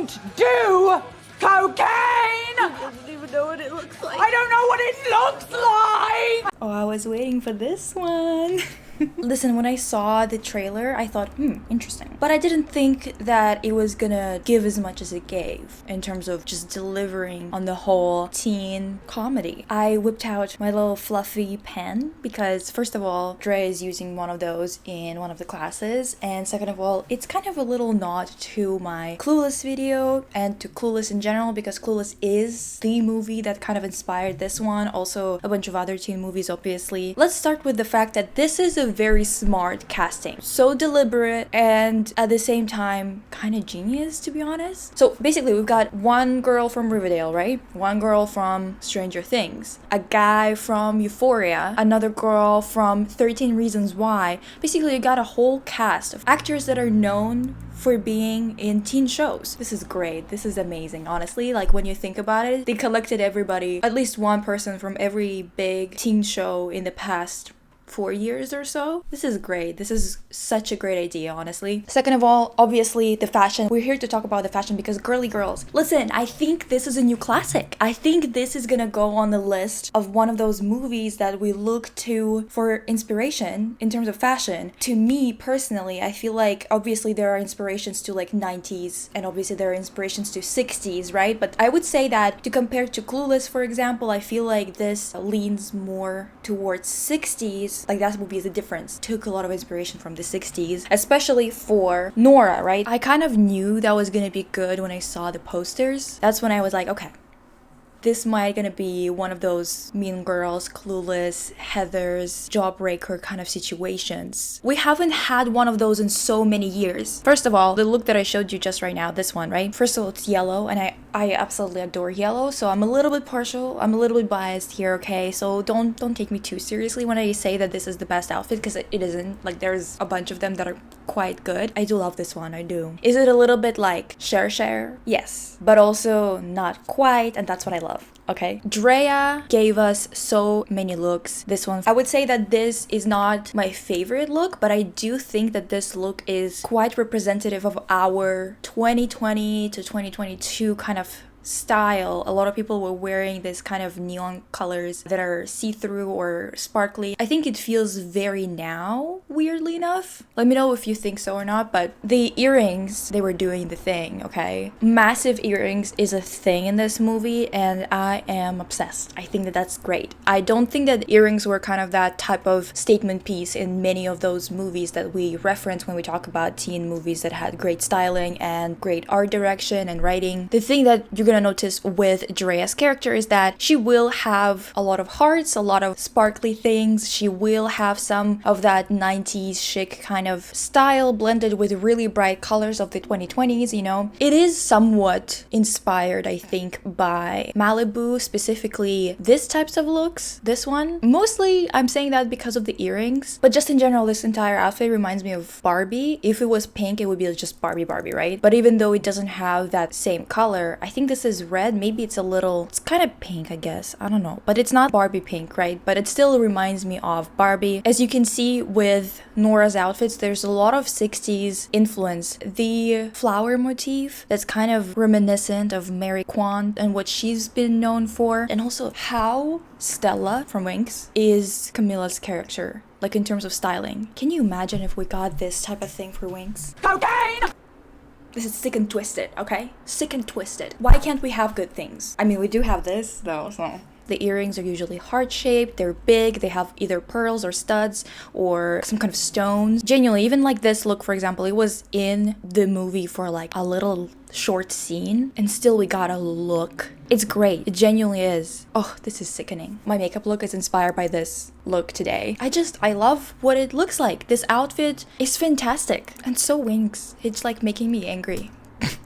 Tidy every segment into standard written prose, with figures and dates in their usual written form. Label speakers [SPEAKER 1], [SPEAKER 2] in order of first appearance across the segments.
[SPEAKER 1] don't do cocaine!
[SPEAKER 2] He doesn't even know what it looks like.
[SPEAKER 1] I don't know what it looks like!
[SPEAKER 2] Oh, I was waiting for this one. Listen, when I saw the trailer, I thought, interesting. But I didn't think that it was gonna give as much as it gave in terms of just delivering on the whole teen comedy. I whipped out my little fluffy pen because, first of all, Drea is using one of those in one of the classes, and second of all, it's kind of a little nod to my Clueless video and to Clueless in general, because Clueless is the movie that kind of inspired this one. Also, a bunch of other teen movies, obviously. Let's start with the fact that this is a very smart casting. So deliberate and at the same time kind of genius, to be honest. So basically we've got one girl from Riverdale, right? One girl from Stranger Things, a guy from Euphoria, another girl from 13 Reasons Why. Basically you got a whole cast of actors that are known for being in teen shows. This is great. This is amazing, honestly. Like, when you think about it, they collected everybody, at least one person from every big teen show in the past 4 years or so. This is great. This is such a great idea, honestly. Second of all, obviously the fashion. We're here to talk about the fashion because girly girls. Listen, I think this is a new classic. I think this is gonna go on the list of one of those movies that we look to for inspiration in terms of fashion. To me personally, I feel like obviously there are inspirations to like 90s and obviously there are inspirations to 60s, right? But I would say that to compare to Clueless, for example, I feel like this leans more towards 60s. Like, that movie is the difference. Took a lot of inspiration from the 60s, especially for Nora, right? I kind of knew that was gonna be good when I saw the posters. That's when I was like, okay, this might gonna be one of those Mean Girls, Clueless, Heathers, Jawbreaker kind of situations. We haven't had one of those in so many years. First of all, the look that I showed you just right now, this one, right? First of all, it's yellow, and I absolutely adore yellow, so I'm a little bit partial. I'm a little bit biased here, okay? So don't take me too seriously when I say that this is the best outfit, because it isn't. Like, there's a bunch of them that are quite good. I do love this one, I do. Is it a little bit like Cher? Yes, but also not quite, and that's what I love. Okay, Drea gave us so many looks. This one, I would say that this is not my favorite look, but I do think that this look is quite representative of our 2020 to 2022 kind of style. A lot of people were wearing this kind of neon colors that are see-through or sparkly. I think it feels very now, weirdly enough. Let me know if you think so or not, but the earrings, they were doing the thing, okay? Massive earrings is a thing in this movie, and I am obsessed. I think that that's great. I don't think that earrings were kind of that type of statement piece in many of those movies that we reference when we talk about teen movies that had great styling and great art direction and writing. The thing that you're gonna notice with Drea's character is that she will have a lot of hearts, a lot of sparkly things. She will have some of that 90s chic kind of style blended with really bright colors of the 2020s, you know. It is somewhat inspired, I think, by Malibu, specifically this types of looks, this one. Mostly I'm saying that because of the earrings, but just in general, this entire outfit reminds me of Barbie. If it was pink, it would be just Barbie, right? But even though it doesn't have that same color, I think this is red. Maybe it's kind of pink, I guess. I don't know. But it's not Barbie pink, right? But it still reminds me of Barbie. As you can see with Nora's outfits, there's a lot of 60s influence. The flower motif that's kind of reminiscent of Mary Quant and what she's been known for. And also how Stella from Winx is Camilla's character, like in terms of styling. Can you imagine if we got this type of thing for Winx?
[SPEAKER 1] Cocaine!
[SPEAKER 2] This is sick and twisted, okay? Sick and twisted. Why can't we have good things? I mean, we do have this, though, so. The earrings are usually heart-shaped, they're big, they have either pearls or studs or some kind of stones. Genuinely, even like this look, for example, it was in the movie for like a little short scene, and still we got a look. It's great. It genuinely is. Oh, this is sickening. My makeup look is inspired by this look today. I love what it looks like. This outfit is fantastic. And so Winx. It's like making me angry.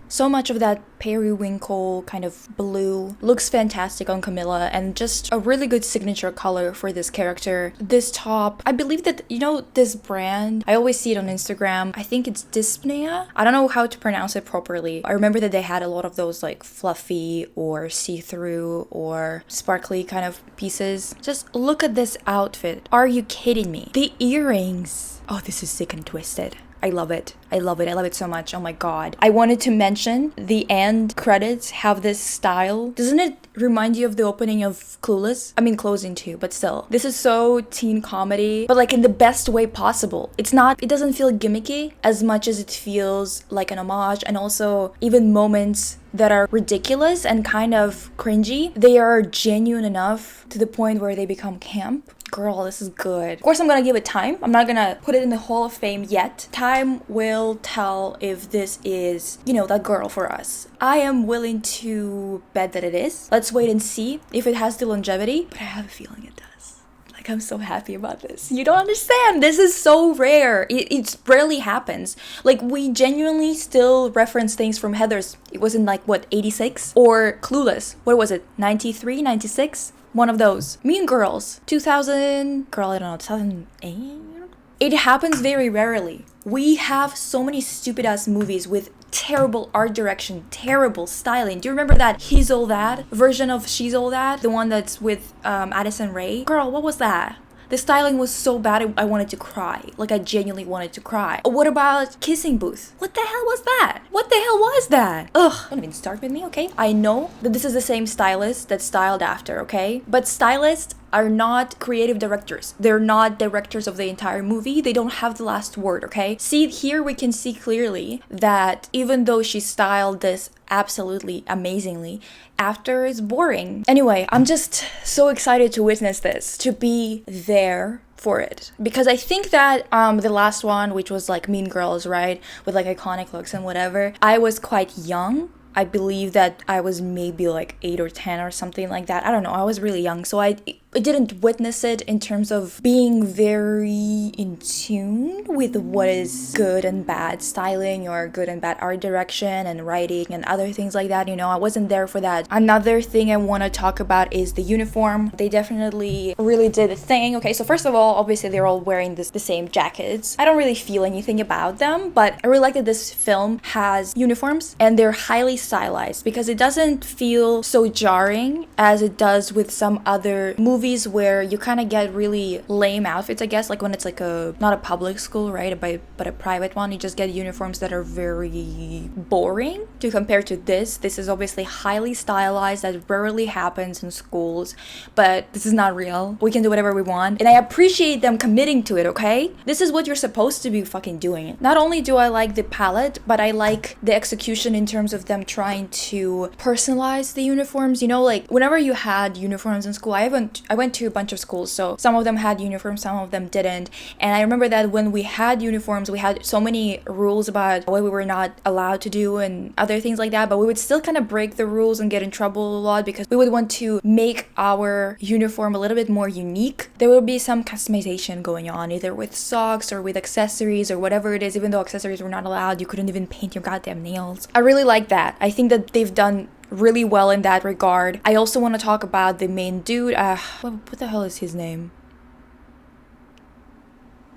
[SPEAKER 2] So much of that periwinkle kind of blue looks fantastic on Camilla, and just a really good signature color for this character. This top, I believe that, you know, this brand, I always see it on Instagram. I think it's Dyspnea. I don't know how to pronounce it properly. I remember that they had a lot of those like fluffy or see-through or sparkly kind of pieces. Just look at this outfit. Are you kidding me? The earrings. Oh, this is sick and twisted. I love it. I love it. I love it so much. Oh my god. I wanted to mention the end credits have this style. Doesn't it remind you of the opening of Clueless? I mean, closing too, but still. This is so teen comedy, but like in the best way possible. It doesn't feel gimmicky as much as it feels like an homage, and also even moments that are ridiculous and kind of cringy, they are genuine enough to the point where they become camp. Girl, this is good. Of course, I'm gonna give it time. I'm not gonna put it in the Hall of Fame yet. Time will tell if this is, that girl for us. I am willing to bet that it is. Let's wait and see if it has the longevity, but I have a feeling it does. Like, I'm so happy about this. You don't understand. This is so rare. It rarely happens. Like, we genuinely still reference things from Heathers. It was in 86? Or Clueless. What was it? 93, 96? One of those. Mean Girls, 2000, girl, I don't know, 2008? It happens very rarely. We have so many stupid ass movies with terrible art direction, terrible styling. Do you remember that He's All That version of She's All That? The one that's with Addison Rae? Girl, what was that? The styling was so bad, I wanted to cry. Like, I genuinely wanted to cry. What about Kissing Booth? What the hell was that? What the hell was that? Ugh, don't even start with me, okay? I know that this is the same stylist that styled after, okay? But stylists are not creative directors. They're not directors of the entire movie. They don't have the last word, okay? See, here we can see clearly that even though she styled this absolutely amazingly, after is boring. Anyway, I'm just so excited to witness this, to be there for it, because I think that the last one, which was like Mean Girls, right, with like iconic looks and whatever, I was quite young. I believe that I was maybe like 8 or 10 or something like that. I don't know. I was really young, so I didn't witness it in terms of being very in tune with what is good and bad styling or good and bad art direction and writing and other things like that. I wasn't there for that. Another thing I want to talk about is the uniform. They definitely really did a thing. Okay, so first of all, obviously they're all wearing the same jackets. I don't really feel anything about them, but I really like that this film has uniforms and they're highly stylized, because it doesn't feel so jarring as it does with some other movies where you kind of get really lame outfits, I guess, like when it's like not a public school, right, but a private one. You just get uniforms that are very boring to compare to this. This is obviously highly stylized. That rarely happens in schools, but this is not real. We can do whatever we want, and I appreciate them committing to it, okay? This is what you're supposed to be fucking doing. Not only do I like the palette, but I like the execution in terms of them trying to personalize the uniforms. Like whenever you had uniforms in school, I went to a bunch of schools, so some of them had uniforms, some of them didn't, and I remember that when we had uniforms, we had so many rules about what we were not allowed to do and other things like that, but we would still kind of break the rules and get in trouble a lot because we would want to make our uniform a little bit more unique. There would be some customization going on, either with socks or with accessories or whatever it is. Even though accessories were not allowed, you couldn't even paint your goddamn nails. I really like that. I think that they've done really well in that regard. I also want to talk about the main dude. What the hell is his name?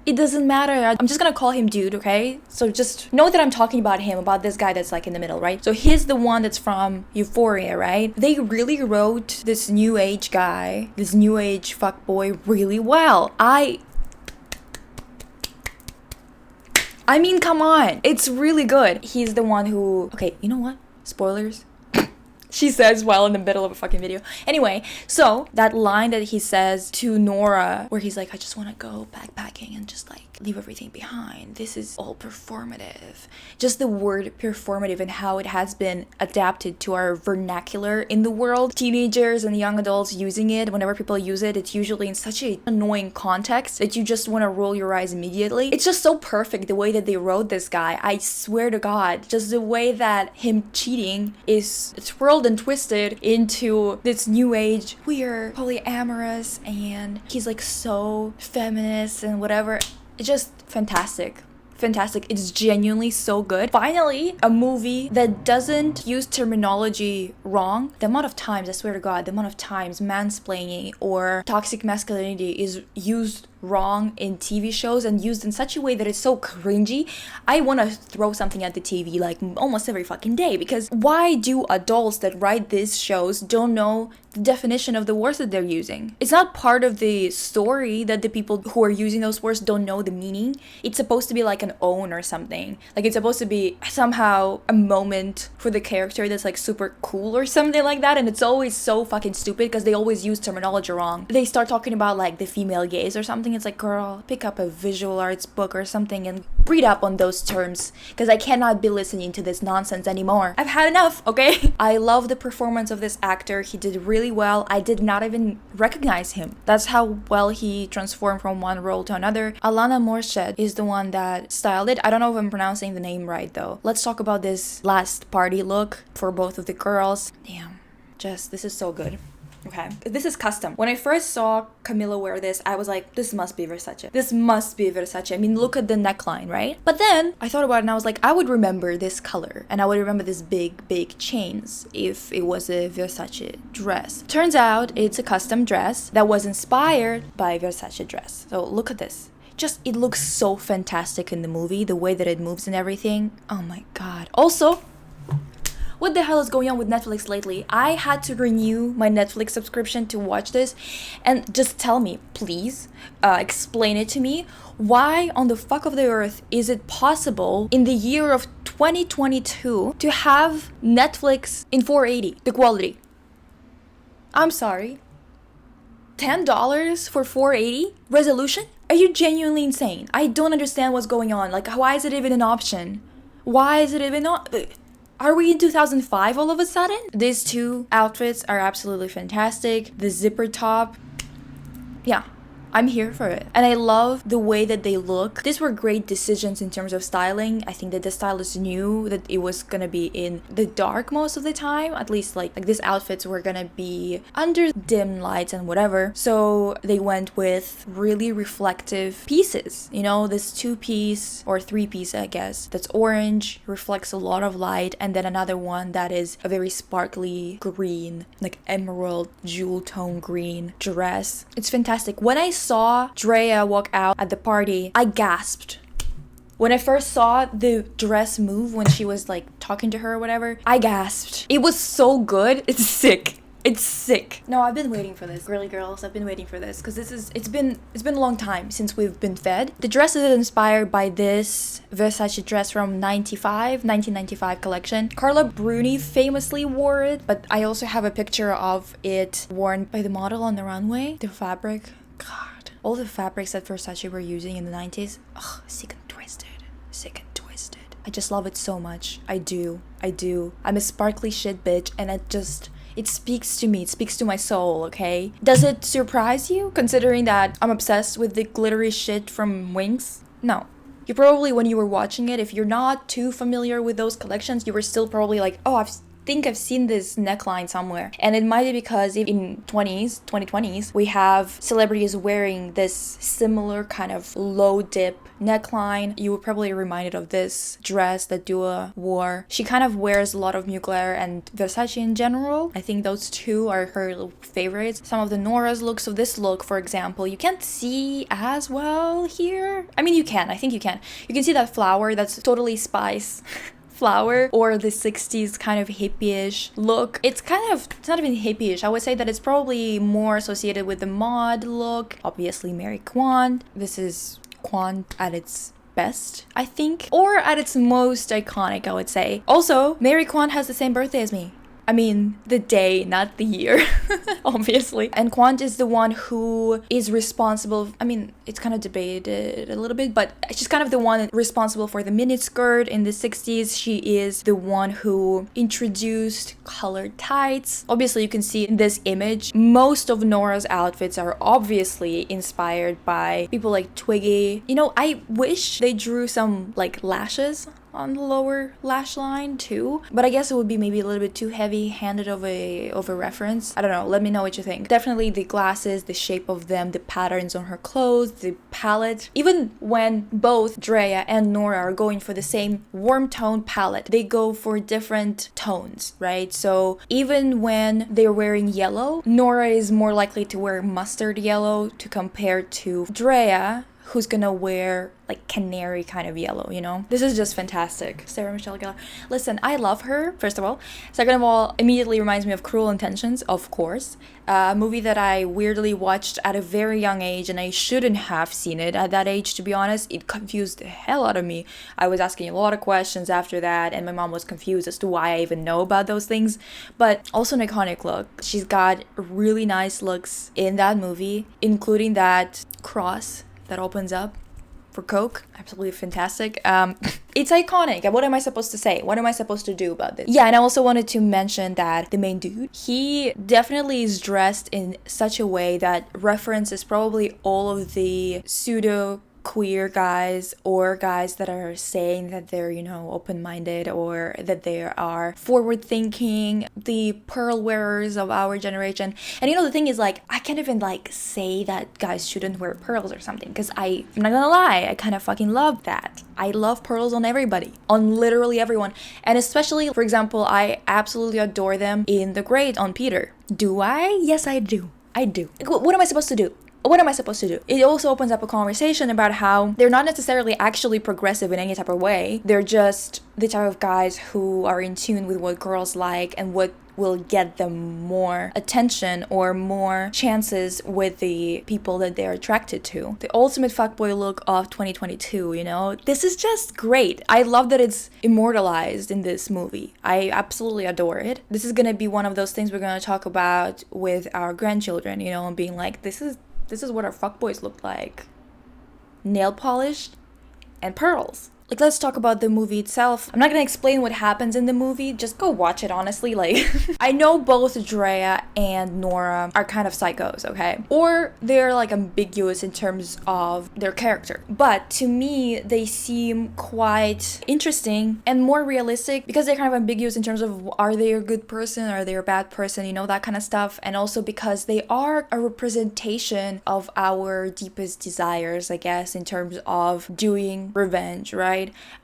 [SPEAKER 2] It doesn't matter. I'm just gonna call him dude, okay? So just know that I'm talking about him, about this guy that's like in the middle, right? So he's the one that's from Euphoria, right? They really wrote this new age guy, this new age fuckboy really well. I mean, come on. It's really good. He's the one who... Okay, you know what? Spoilers. She says while in the middle of a fucking video. Anyway, so that line that he says to Nora, where he's like, I just want to go backpacking and just like leave everything behind. This is all performative. Just the word performative and how it has been adapted to our vernacular in the world. Teenagers and young adults using it, whenever people use it, it's usually in such an annoying context that you just want to roll your eyes immediately. It's just so perfect the way that they wrote this guy. I swear to God, just the way that him cheating is twirled and twisted into this new age weird polyamorous, and he's like so feminist and whatever. It's just fantastic. It's genuinely so good. Finally, a movie that doesn't use terminology wrong. The amount of times, I swear to God, the amount of times mansplaining or toxic masculinity is used wrong in TV shows and used in such a way that it's so cringy, I want to throw something at the TV like almost every fucking day. Because why do adults that write these shows don't know the definition of the words that they're using? It's not part of the story that the people who are using those words don't know the meaning. It's supposed to be like an own or something. Like it's supposed to be somehow a moment for the character that's like super cool or something like that, and it's always so fucking stupid because they always use terminology wrong. They start talking about like the female gaze or something. It's like, girl, pick up a visual arts book or something and read up on those terms, because I cannot be listening to this nonsense anymore. I've had enough, okay? I love the performance of this actor. He did really well. I did not even recognize him. That's how well he transformed from one role to another. Alana Morshed is the one that styled it. I don't know if I'm pronouncing the name right though. Let's talk about this last party look for both of the girls. Damn, this is so good. Okay, this is custom. When I first saw Camilla wear this, I was like, this must be Versace. This must be Versace. I mean, look at the neckline, right? But then I thought about it and I was like, I would remember this color and I would remember this big chains if it was a Versace dress. Turns out it's a custom dress that was inspired by Versace dress. So look at this. Just, it looks so fantastic in the movie, the way that it moves and everything. Oh my god. Also, what the hell is going on with Netflix lately? I had to renew my Netflix subscription to watch this, and just tell me, please, explain it to me. Why on the fuck of the earth is it possible in the year of 2022 to have Netflix in 480, the quality? I'm sorry. $10 for 480 resolution? Are you genuinely insane? I don't understand what's going on. Like, why is it even an option? Why is it even not? Are we in 2005 all of a sudden? These two outfits are absolutely fantastic. The zipper top. Yeah, I'm here for it. And I love the way that they look. These were great decisions in terms of styling. I think that the stylist knew that it was gonna be in the dark most of the time. At least like these outfits were gonna be under dim lights and whatever. So they went with really reflective pieces. You know, this 2-piece or 3-piece, I guess, that's orange, reflects a lot of light. And then another one that is a very sparkly green, like emerald jewel tone green dress. It's fantastic. When I saw Drea walk out at the party, I gasped. When I first saw the dress move when she was like talking to her or whatever, I gasped. It was so good. It's sick. It's sick. No, I've been waiting for this. Girly girls, I've been waiting for this because it's been a long time since we've been fed. The dress is inspired by this Versace dress from 1995 collection. Carla Bruni famously wore it, but I also have a picture of it worn by the model on the runway. The fabric, God, all the fabrics that Versace were using in the 90s, ugh, sick and twisted. I just love it so much. I do. I'm a sparkly shit bitch, and it speaks to me. It speaks to my soul, okay? Does it surprise you, considering that I'm obsessed with the glittery shit from Wings? No. You probably, when you were watching it, if you're not too familiar with those collections, you were still probably like, oh, think I've seen this neckline somewhere. And it might be because in 2020s, we have celebrities wearing this similar kind of low dip neckline. You were probably reminded of this dress that Dua wore. She kind of wears a lot of Mugler and Versace in general. I think those two are her favorites. Some of the Nora's looks, of this look, for example, you can't see as well here. I mean, you can. I think you can. You can see that flower that's totally Spice flower, or the 60s kind of hippie-ish look. It's not even hippie-ish. I would say that it's probably more associated with the mod look. Obviously Mary Quant. This is Quant at its best, I think, or at its most iconic, I would say. Also, Mary Quant has the same birthday as me. I mean, the day, not the year, obviously. And Quant is the one who is responsible. I mean, it's kind of debated a little bit, but she's kind of the one responsible for the miniskirt in the 60s. She is the one who introduced colored tights. Obviously, you can see in this image, most of Nora's outfits are obviously inspired by people like Twiggy. You know, I wish they drew some like lashes on the lower lash line too, but I guess it would be maybe a little bit too heavy-handed of a reference. I don't know, let me know what you think. Definitely the glasses, the shape of them, the patterns on her clothes, the palette. Even when both Drea and Nora are going for the same warm tone palette, they go for different tones, right? So even when they're wearing yellow, Nora is more likely to wear mustard yellow to compare to Drea, who's gonna wear like canary kind of yellow, you know? This is just fantastic. Sarah Michelle Gellar. Listen, I love her, first of all. Second of all, immediately reminds me of Cruel Intentions, of course. A movie that I weirdly watched at a very young age, and I shouldn't have seen it at that age, to be honest. It confused the hell out of me. I was asking a lot of questions after that, and my mom was confused as to why I even know about those things. But also an iconic look. She's got really nice looks in that movie, including that cross that opens up for Coke. Absolutely fantastic. It's iconic. What am I supposed to say? What am I supposed to do about this? Yeah, and I also wanted to mention that the main dude, he definitely is dressed in such a way that references probably all of the pseudo queer guys or guys that are saying that they're, you know, open-minded or that they are forward-thinking, the pearl wearers of our generation. And you know, the thing is, like, I can't even like say that guys shouldn't wear pearls or something, because I'm not gonna lie, I kind of fucking love that. I love pearls on everybody, on literally everyone. And especially, for example, I absolutely adore them in The Great on Peter. Do I? Yes, I do. I do. What am I supposed to do? What am I supposed to do? It also opens up a conversation about how they're not necessarily actually progressive in any type of way. They're just the type of guys who are in tune with what girls like and what will get them more attention or more chances with the people that they're attracted to. The ultimate fuckboy look of 2022, you know? This is just great. I love that it's immortalized in this movie. I absolutely adore it. This is gonna be one of those things we're gonna talk about with our grandchildren, you know, and being like, this is what our fuckboys look like. Nail polish and pearls. Like, let's talk about the movie itself. I'm not gonna explain what happens in the movie, just go watch it, honestly. Like, I know both Drea and Nora are kind of psychos, okay? Or they're like ambiguous in terms of their character. But to me, they seem quite interesting and more realistic because they're kind of ambiguous in terms of, are they a good person, are they a bad person, you know, that kind of stuff. And also because they are a representation of our deepest desires, I guess, in terms of doing revenge, right?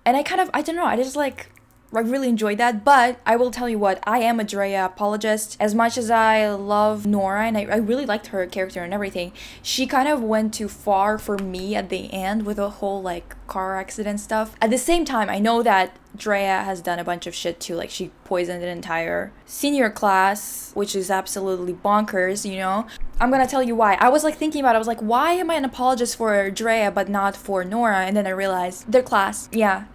[SPEAKER 2] And I don't know, I really enjoyed that. But I will tell you what, I am a Drea apologist. As much as I love Nora and I really liked her character and everything, she kind of went too far for me at the end with the whole like car accident stuff. At the same time, I know that Drea has done a bunch of shit too, like she poisoned an entire senior class, which is absolutely bonkers, you know? I'm gonna tell you why. I was like thinking about it, I was like, why am I an apologist for Drea but not for Nora? And then I realized their class. Yeah,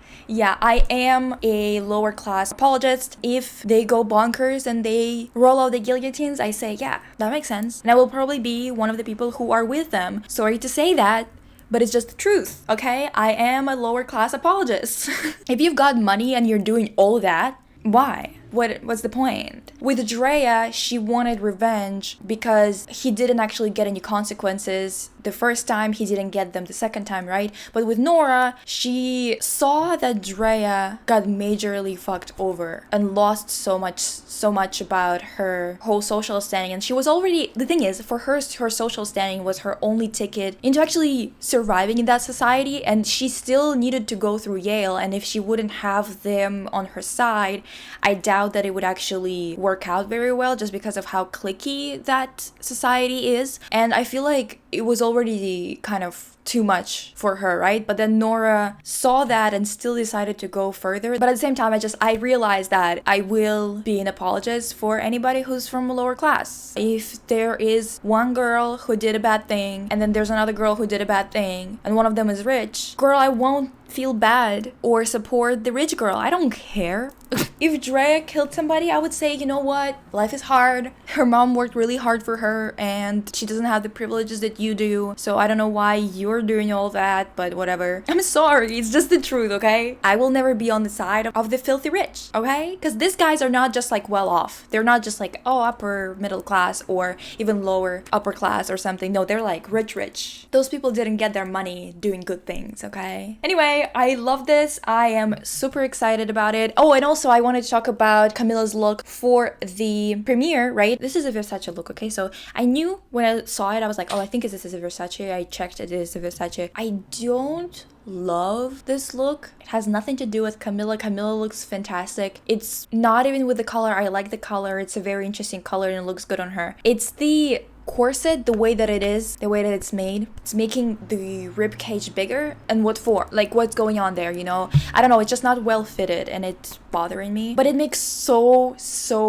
[SPEAKER 2] I am a lower class apologist. If they go bonkers and they roll out the guillotines, I say, yeah, that makes sense. And I will probably be one of the people who are with them. Sorry to say that, but it's just the truth, okay? I am a lower class apologist. If you've got money and you're doing all that, why? What's the point? With Drea, she wanted revenge because he didn't actually get any consequences the first time, he didn't get them the second time, right? But with Nora, she saw that Drea got majorly fucked over and lost so much about her whole social standing. And she was already, the thing is, for her social standing was her only ticket into actually surviving in that society, and she still needed to go through Yale, and if she wouldn't have them on her side, I doubt that it would actually work out very well just because of how cliquey that society is. And I feel like it was already kind of too much for her, right? But then Nora saw that and still decided to go further. But at the same time, I realized that I will be an apologist for anybody who's from a lower class. If there is one girl who did a bad thing, and then there's another girl who did a bad thing, and one of them is rich, girl, I won't feel bad or support the rich girl. I don't care. If Drea killed somebody, I would say, you know what? Life is hard. Her mom worked really hard for her and she doesn't have the privileges that you do. So I don't know why you're doing all that, but whatever. I'm sorry. It's just the truth, okay? I will never be on the side of the filthy rich, okay? Because these guys are not just like well off. They're not just like, oh, upper middle class or even lower upper class or something. No, they're like rich. Those people didn't get their money doing good things, okay? Anyway, I love this. I am super excited about it. Oh, and also I wanted to talk about Camilla's look for the premiere, right? This is a Versace look, okay? So I knew when I saw it, I was like, oh, I think this is a Versace. I checked it is a Versace. I don't love this look. It has nothing to do with Camilla. Camilla looks fantastic. It's not even with the color. I like the color. It's a very interesting color and it looks good on her. It's the corset, the way that it is, the way that it's made. It's making the rib cage bigger. And what for? Like, what's going on there, you know? I don't know, it's just not well fitted and it's bothering me. But it makes so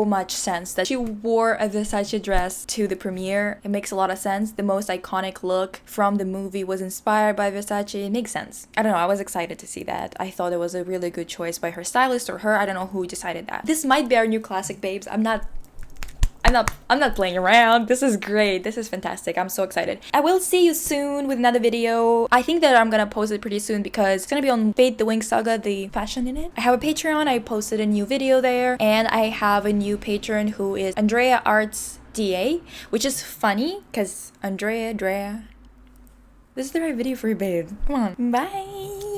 [SPEAKER 2] much sense that she wore a Versace dress to the premiere. It makes a lot of sense. The most iconic look from the movie was inspired by Versace. It makes sense. I don't know, I was excited to see that. I thought it was a really good choice by her stylist or her. I don't know who decided that. This might be our new classic, babes. I'm not playing around. This is great. This is fantastic. I'm so excited. I will see you soon with another video. I think that I'm gonna post it pretty soon because it's gonna be on Fate the Wing Saga, the fashion in it. I have a Patreon. I posted a new video there, and I have a new patron who is Drea Arts DA, which is funny because Drea. This is the right video for you, babe. Come on. Bye.